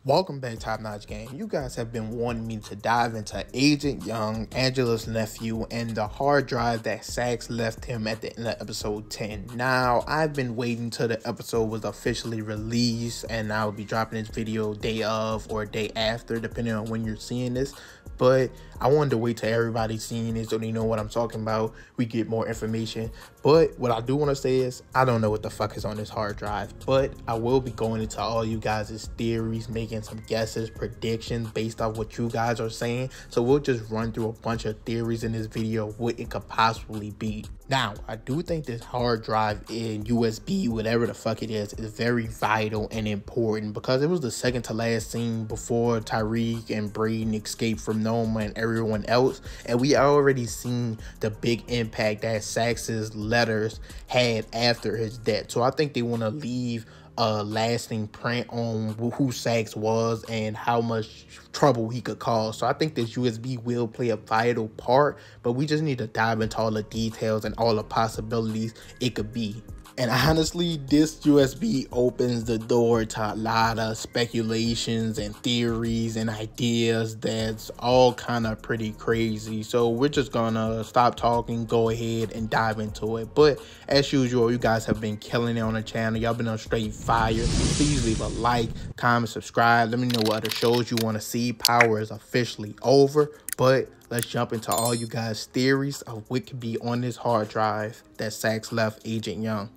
Welcome back, Top Notch Game. You guys have been wanting me to dive into Agent Young, Angela's nephew, and the hard drive that Saxe left him at the end of episode 10. Now, I've been waiting till the episode was officially released, and I'll be dropping this video day of or day after, depending on when you're seeing this. But I wanted to wait till everybody's seeing it so they know what I'm talking about. We get more information. But what I do want to say is I don't know what the fuck is on this hard drive. But I will be going into all you guys' theories, making some guesses, predictions based off what you guys are saying. So we'll just run through a bunch of theories in this video, what it could possibly be. Now, I do think this hard drive in USB, whatever the fuck it is very vital and important because it was the second to last scene before Tariq and Braden escaped from Noma and everyone else. And we already seen the big impact that Saxe's letters had after his death. So I think they want to leave a lasting print on who Saxe was and how much trouble he could cause. So I think this USB will play a vital part, but we just need to dive into all the details and all the possibilities it could be. And honestly, this USB opens the door to a lot of speculations and theories and ideas that's all kind of pretty crazy. So we're just gonna stop talking, go ahead and dive into it. But as usual, you guys have been killing it on the channel. Y'all been on straight fire. Please leave a like, comment, subscribe. Let me know what other shows you want to see. Power is officially over. But let's jump into all you guys' theories of what could be on this hard drive that Saxe left Agent Young.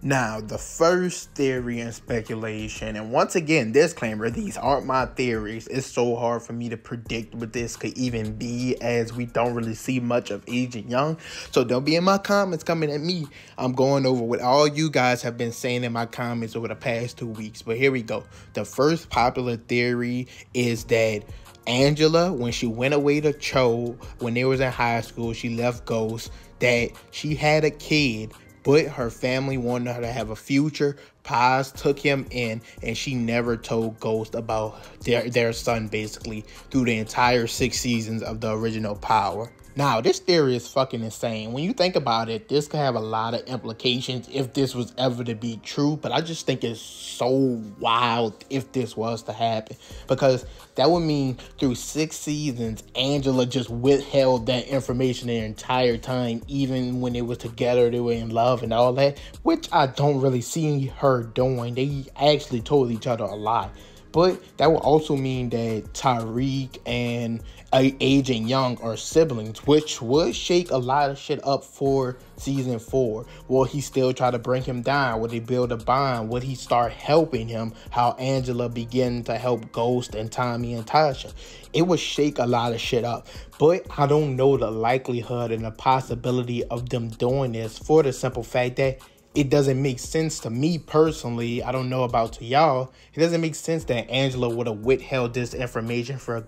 Now, the first theory and speculation, and once again, disclaimer, these aren't my theories. It's so hard for me to predict what this could even be as we don't really see much of Agent Young. So don't be in my comments coming at me. I'm going over what all you guys have been saying in my comments over the past 2 weeks. But here we go. The first popular theory is that Angela, when she went away to Cho, when they was in high school, she left Ghost, that she had a kid, but her family wanted her to have a future. Paz took him in, and she never told Ghost about their son, basically, through the entire 6 seasons of the original Power. Now, this theory is fucking insane. When you think about it, this could have a lot of implications if this was ever to be true, but I just think it's so wild if this was to happen, because that would mean through 6 seasons, Angela just withheld that information the entire time, even when they were together, they were in love and all that, which I don't really see her doing. They actually told each other a lie. But that would also mean that Tariq and Agent Young are siblings, which would shake a lot of shit up for season 4. Will he still try to bring him down? Would they build a bond? Would he start helping him? How Angela began to help Ghost and Tommy and Tasha? It would shake a lot of shit up. But I don't know the likelihood and the possibility of them doing this for the simple fact that it doesn't make sense to me personally. I don't know about to y'all. It doesn't make sense that Angela would have withheld this information from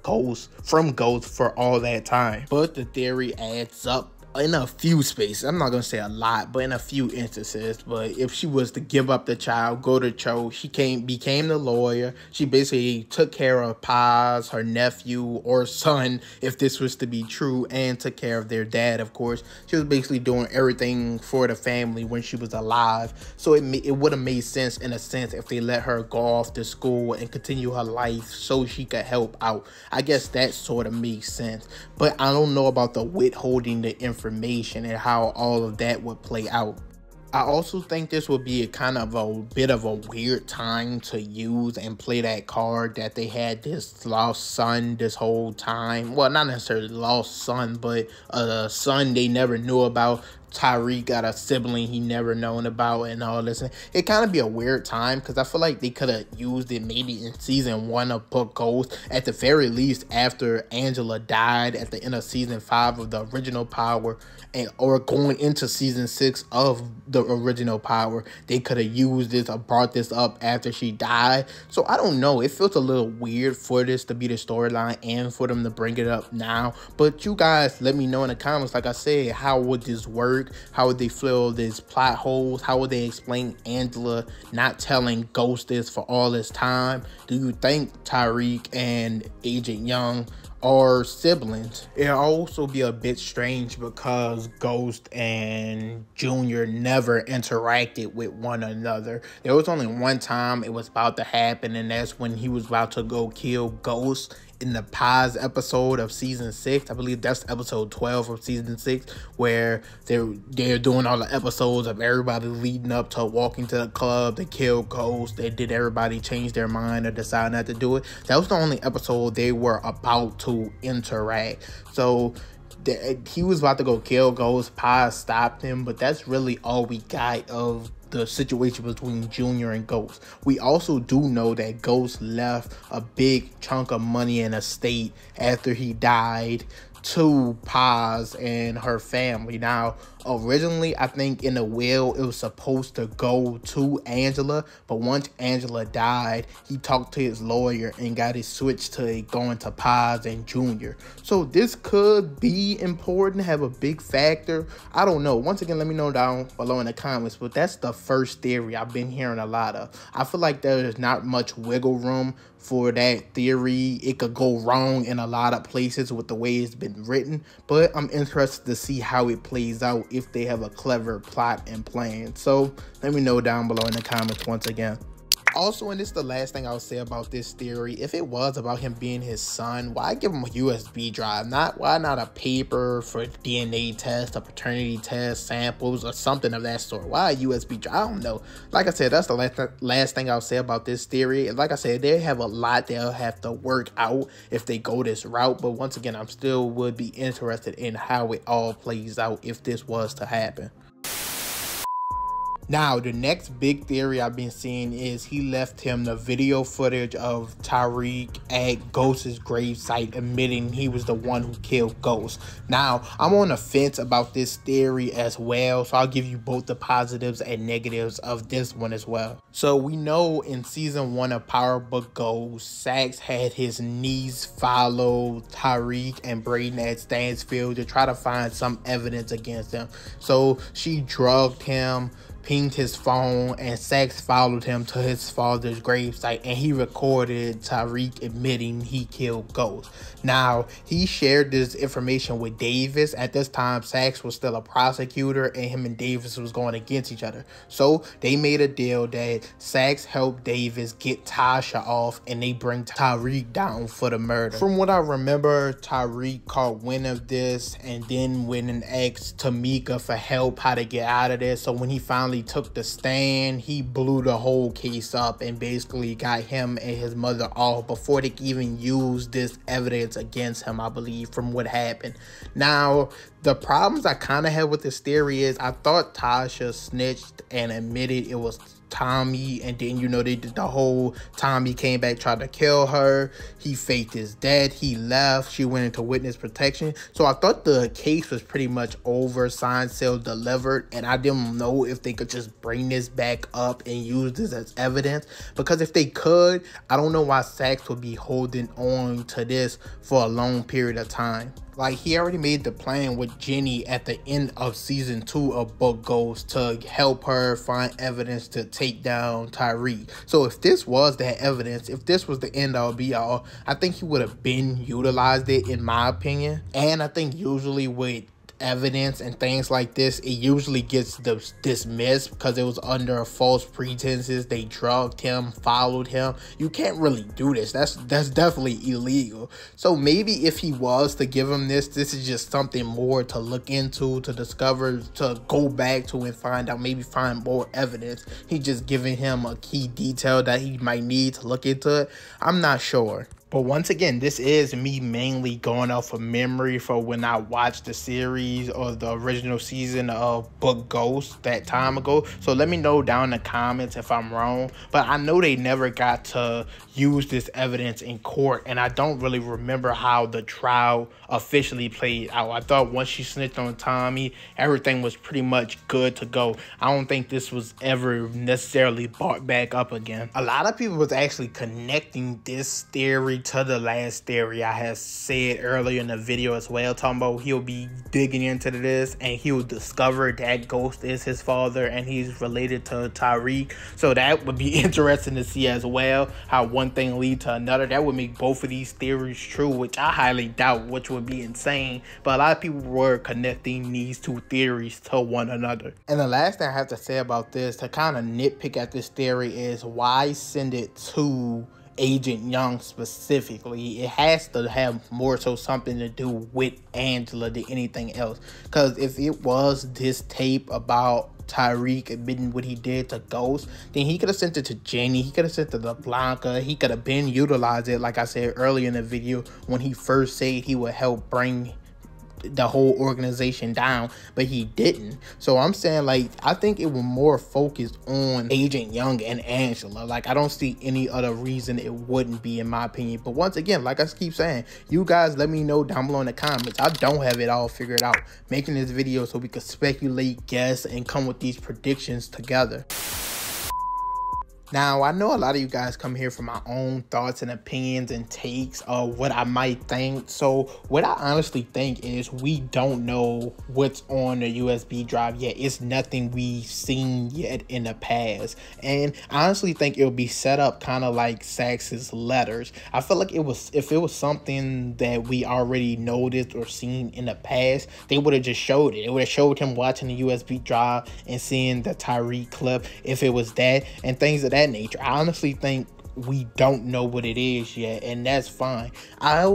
Ghost for all that time. But the theory adds up in a few spaces. I'm not gonna say a lot, but in a few instances. But if she was to give up the child, go to Cho, she became the lawyer. She basically took care of Paz, her nephew or son, if this was to be true, and took care of their dad, of course. She was basically doing everything for the family when she was alive. So it would have made sense in a sense if they let her go off to school and continue her life so she could help out. I guess that sort of makes sense. But I don't know about the withholding the information and how all of that would play out. I also think this would be a kind of a bit of a weird time to use and play that card that they had this lost son this whole time. Well, not necessarily lost son, but a son they never knew about. Tariq got a sibling he never known about and all this. It kind of be a weird time because I feel like they could have used it maybe in season 1 of Book Ghost, at the very least after Angela died at the end of season 5 of the original Power, or going into season 6 of the original Power. They could have used this or brought this up after she died. So I don't know, it feels a little weird for this to be the storyline and for them to bring it up now. But you guys let me know in the comments, like I said, how would this work? How would they fill these plot holes? How would they explain Angela not telling Ghost this for all this time? Do you think Tariq and Agent Young are siblings. It'll also be a bit strange because Ghost and Junior never interacted with one another. There was only one time it was about to happen, and that's when he was about to go kill Ghost in the Paz episode of season 6. I believe that's episode 12 of season 6, where they're doing all the episodes of everybody leading up to walking to the club. They killed Ghost. They did everybody change their mind or decide not to do it. That was the only episode they were about to interact. So he was about to go kill Ghost. Paz stopped him, but that's really all we got of the situation between Junior and Ghost. We also do know that Ghost left a big chunk of money in a estate after he died to Paz and her family. Now, originally, I think in the will, it was supposed to go to Angela, but once Angela died, he talked to his lawyer and got it switched to it going to Paz and Junior. So this could be important, have a big factor. I don't know. Once again, let me know down below in the comments, but that's the first theory I've been hearing a lot of. I feel like there's not much wiggle room for that theory. It could go wrong in a lot of places with the way it's been written, but I'm interested to see how it plays out if they have a clever plot and plan. So let me know down below in the comments once again. Also, and this is the last thing I'll say about this theory, if it was about him being his son, why give him a USB drive? Why not a paper for DNA test, a paternity test, samples, or something of that sort? Why a USB drive? I don't know. Like I said, that's the last thing I'll say about this theory. And like I said, they have a lot they'll have to work out if they go this route. But once again, I'm still would be interested in how it all plays out if this was to happen. Now, the next big theory I've been seeing is he left him the video footage of Tariq at Ghost's gravesite admitting he was the one who killed Ghost. Now, I'm on the fence about this theory as well, so I'll give you both the positives and negatives of this one as well. So we know in season 1 of Power Book Ghost, Saxe had his niece follow Tariq and Braden at Stansfield to try to find some evidence against him. So she drugged him, pinged his phone, and Saxe followed him to his father's gravesite, and he recorded Tariq admitting he killed Ghost. Now, he shared this information with Davis. At this time, Saxe was still a prosecutor, and him and Davis was going against each other. So they made a deal that Saxe helped Davis get Tasha off, and they bring Tariq down for the murder. From what I remember, Tariq caught wind of this and then went and asked Tamika for help how to get out of this. So when he finally took the stand, he blew the whole case up and basically got him and his mother off before they could even use this evidence against him, I believe, from what happened. Now, the problems I kind of had with this theory is I thought Tasha snitched and admitted it was Tommy, and then, you know, they did the whole Tommy came back, tried to kill her, he faked his death, he left, she went into witness protection. So I thought the case was pretty much over, signed, sealed, delivered, and I didn't know if they could just bring this back up and use this as evidence, because if they could, I don't know why Saxe would be holding on to this for a long period of time. Like, he already made the plan with Jenny at the end of season 2 of Book Ghost to help her find evidence to take down Tariq. So if this was that evidence, if this was the end all be all, I think he would have been utilized it, in my opinion. And I think usually with evidence and things like this, it usually gets dismissed because it was under false pretenses. They drugged him, followed him. You can't really do this. That's definitely illegal. So maybe if he was to give him this is just something more to look into, to discover, to go back to and find out, maybe find more evidence. He just giving him a key detail that he might need to look into it. I'm not sure. But once again, this is me mainly going off of memory for when I watched the series or the original season of Book Ghost that time ago. So let me know down in the comments if I'm wrong. But I know they never got to use this evidence in court, and I don't really remember how the trial officially played out. I thought once she snitched on Tommy, everything was pretty much good to go. I don't think this was ever necessarily brought back up again. A lot of people was actually connecting this theory contrary to the last theory I had said earlier in the video as well, talking about he'll be digging into this and he'll discover that Ghost is his father and he's related to Tariq. So that would be interesting to see as well, how one thing lead to another. That would make both of these theories true, which I highly doubt, which would be insane. But a lot of people were connecting these two theories to one another. And the last thing I have to say about this, to kind of nitpick at this theory, is why send it to Agent Young specifically. It has to have more so something to do with Angela than anything else. Because if it was this tape about Tariq admitting what he did to Ghost, then he could have sent it to Jenny, he could have sent it to Blanca, he could have been utilized it, like I said earlier in the video, when he first said he would help bring the whole organization down, but he didn't. So I'm saying, like, I think it was more focused on Agent Young and Angela. Like, I don't see any other reason it wouldn't be, in my opinion. But once again, like I keep saying, you guys let me know down below in the comments. I don't have it all figured out, making this video so we could speculate, guess, and come with these predictions together. Now, I know a lot of you guys come here for my own thoughts and opinions and takes of what I might think. So what I honestly think is we don't know what's on the USB drive yet. It's nothing we've seen yet in the past. And I honestly think it'll be set up kind of like Saxe's letters. I feel like if it was something that we already noticed or seen in the past, they would have just showed it. It would have showed him watching the USB drive and seeing the Tariq clip, if it was that, and things of that nature. I honestly think we don't know what it is yet, and that's fine. I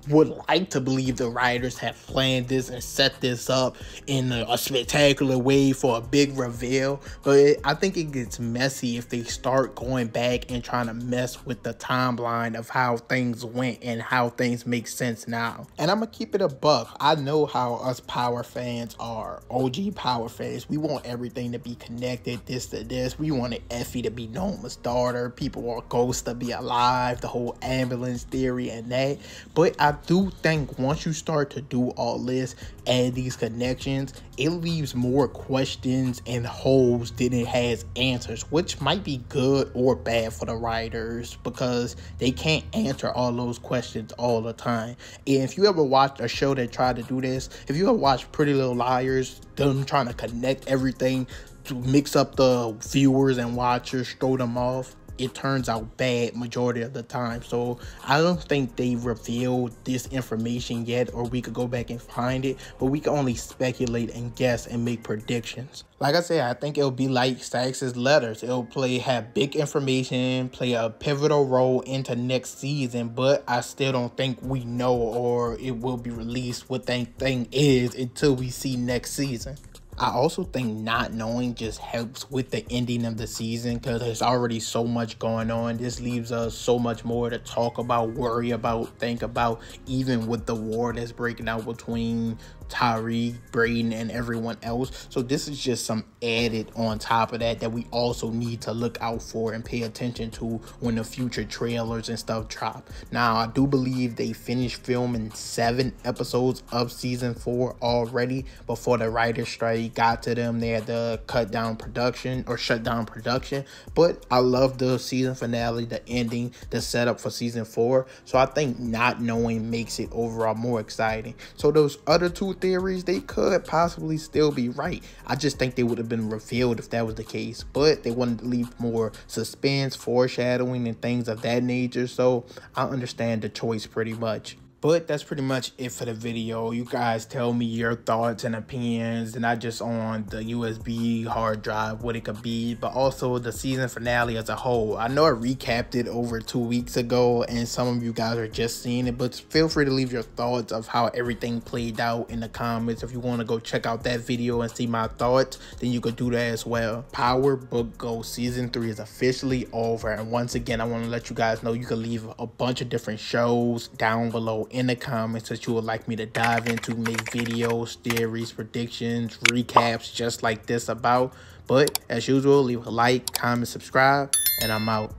would like to believe the writers have planned this and set this up in a spectacular way for a big reveal, but I think it gets messy if they start going back and trying to mess with the timeline of how things went and how things make sense now. And I'm gonna keep it a buck. I know how us Power fans are, OG Power fans. We want everything to be connected, this to this. We wanted Effie to be Noma's daughter. People want Ghost to be alive, the whole ambulance theory and that. But I do think once you start to do all this, add these connections, it leaves more questions and holes than it has answers, which might be good or bad for the writers because they can't answer all those questions all the time. And if you ever watched a show that tried to do this, if you ever watched Pretty Little Liars, them trying to connect everything to mix up the viewers and watchers, throw them off, it turns out bad majority of the time. So I don't think they revealed this information yet, or we could go back and find it, but we can only speculate and guess and make predictions. Like I said, I think it'll be like Saxe's letters. It'll have big information, play a pivotal role into next season, but I still don't think we know, or it will be released what that thing is until we see next season. I also think not knowing just helps with the ending of the season because there's already so much going on. This leaves us so much more to talk about, worry about, think about, even with the war that's breaking out between Tariq, Braden, and everyone else. So this is just some added on top of that we also need to look out for and pay attention to when the future trailers and stuff drop. Now, I do believe they finished filming 7 episodes of season 4 already before the writer's strike got to them. They had to cut down production or shut down production, but I love the season finale, the ending, the setup for season 4. So I think not knowing makes it overall more exciting. So those other two theories, they could possibly still be right. I just think they would have been revealed if that was the case, but they wanted to leave more suspense, foreshadowing, and things of that nature. So I understand the choice pretty much. But that's pretty much it for the video. You guys tell me your thoughts and opinions, and not just on the USB hard drive, what it could be, but also the season finale as a whole. I know I recapped it over 2 weeks ago, and some of you guys are just seeing it, but feel free to leave your thoughts of how everything played out in the comments. If you want to go check out that video and see my thoughts, then you could do that as well. Power Book Ghost Season 3 is officially over, and once again, I want to let you guys know you can leave a bunch of different shows down below in the comments that you would like me to dive into, make videos, theories, predictions, recaps just like this about. But as usual, leave a like, comment, subscribe, and I'm out.